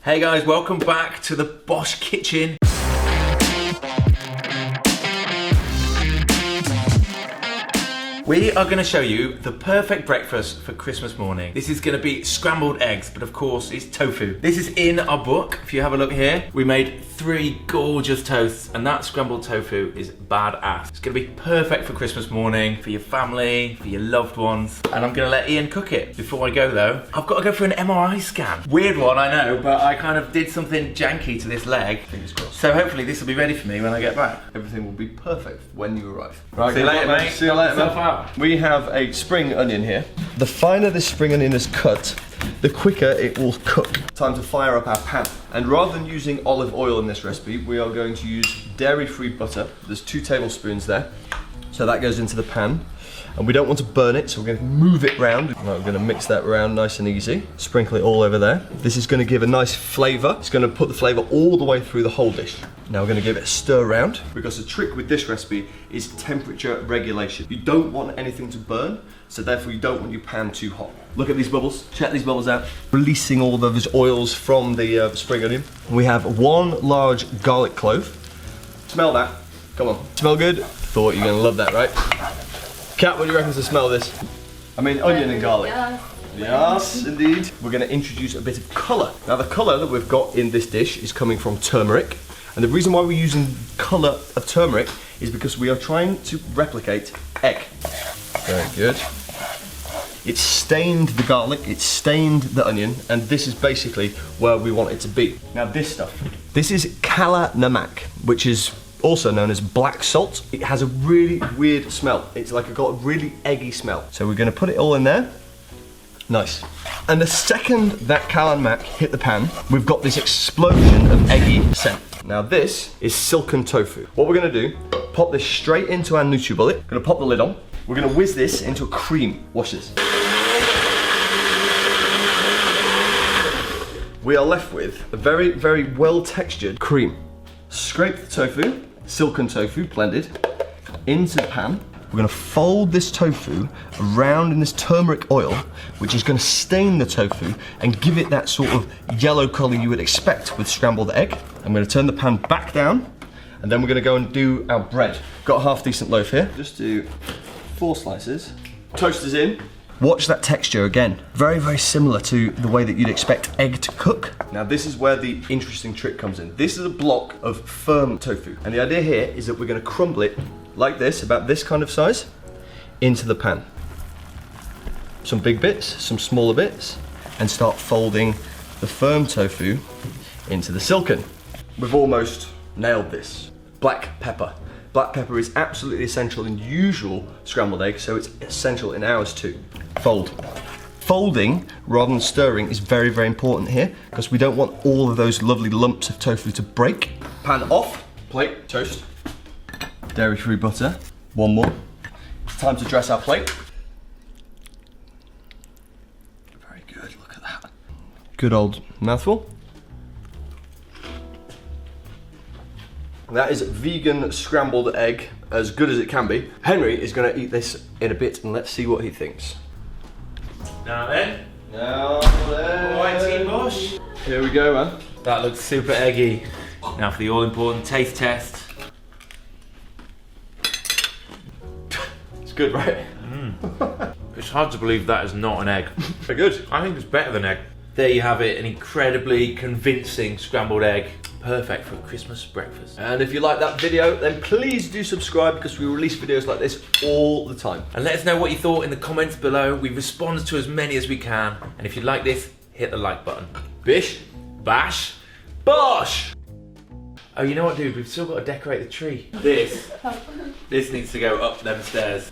Hey guys, welcome back to the BOSH kitchen. We are going to show you the perfect breakfast for Christmas morning. This is going to be scrambled eggs, but of course it's tofu. This is in our book. If you have a look here, we made 3 gorgeous toasts, and that scrambled tofu is badass. It's going to be perfect for Christmas morning, for your family, for your loved ones. And I'm going to let Ian cook it. Before I go though, I've got to go for an MRI scan. Weird one, I know, but I kind of did something janky to this leg. Fingers crossed. So hopefully this will be ready for me when I get back. Everything will be perfect when you arrive. Right, See you later, mate. See you later, Yourself mate. out. We have a spring onion here. The finer this spring onion is cut, the quicker it will cook. Time to fire up our pan. And rather than using olive oil in this recipe, we are going to use dairy-free butter. There's 2 tablespoons there. So that goes into the pan. And we don't want to burn it, so we're going to move it round. Right, we're going to mix that around nice and easy. Sprinkle it all over there. This is going to give a nice flavour. It's going to put the flavour all the way through the whole dish. Now we're going to give it a stir round, because the trick with this recipe is temperature regulation. You don't want anything to burn, so therefore you don't want your pan too hot. Look at these bubbles. Check these bubbles out. Releasing all those oils from the spring onion. We have 1 large garlic clove. Smell that. Come on. Smell good? Thought you were going to love that, right? Kat, what do you reckon to the smell of this? I mean, onion and garlic. Yes, indeed. We're going to introduce a bit of colour. Now, the colour that we've got in this dish is coming from turmeric. And the reason why we're using colour of turmeric is because we are trying to replicate egg. Very good. It's stained the garlic, it's stained the onion, and this is basically where we want it to be. Now, this stuff. This is Kala Namak, which is also known as black salt. It has a really weird smell. It's like got a really eggy smell. So we're gonna put it all in there. Nice. And the second that Kala Namak hit the pan, we've got this explosion of eggy scent. Now this is silken tofu. What we're gonna do, pop this straight into our NutriBullet. Gonna pop the lid on. We're gonna whiz this into a cream. Watch this. We are left with a very, very well textured cream. Scrape the tofu, silken tofu blended, into the pan. We're gonna fold this tofu around in this turmeric oil, which is gonna stain the tofu and give it that sort of yellow color you would expect with scrambled egg. I'm gonna turn the pan back down, and then we're gonna go and do our bread. Got a half decent loaf here. Just do 4 slices. Toast is in. Watch that texture again. Very, very similar to the way that you'd expect egg to cook. Now this is where the interesting trick comes in. This is a block of firm tofu. And the idea here is that we're gonna crumble it like this, about this kind of size, into the pan. Some big bits, some smaller bits, and start folding the firm tofu into the silken. We've almost nailed this. Black pepper. Black pepper is absolutely essential in usual scrambled eggs, so it's essential in ours too. Fold. Folding rather than stirring is very, very important here, because we don't want all of those lovely lumps of tofu to break. Pan off, plate, toast, dairy-free butter, 1 more. It's time to dress our plate. Very good, look at that. Good old mouthful. That is vegan scrambled egg, as good as it can be. Henry is going to eat this in a bit, and let's see what he thinks. Now then. Now then. Alright, Team BOSH. Here we go, man. That looks super eggy. Now for the all-important taste test. It's good, right? It's hard to believe that is not an egg. Very good. I think it's better than egg. There you have it, an incredibly convincing scrambled egg. Perfect for Christmas breakfast. And if you like that video, then please do subscribe, because we release videos like this all the time. And let us know what you thought in the comments below. We respond to as many as we can. And if you like this, hit the like button. Bish. Bash. BOSH! Oh, you know what, dude? We've still got to decorate the tree. This needs to go up them stairs.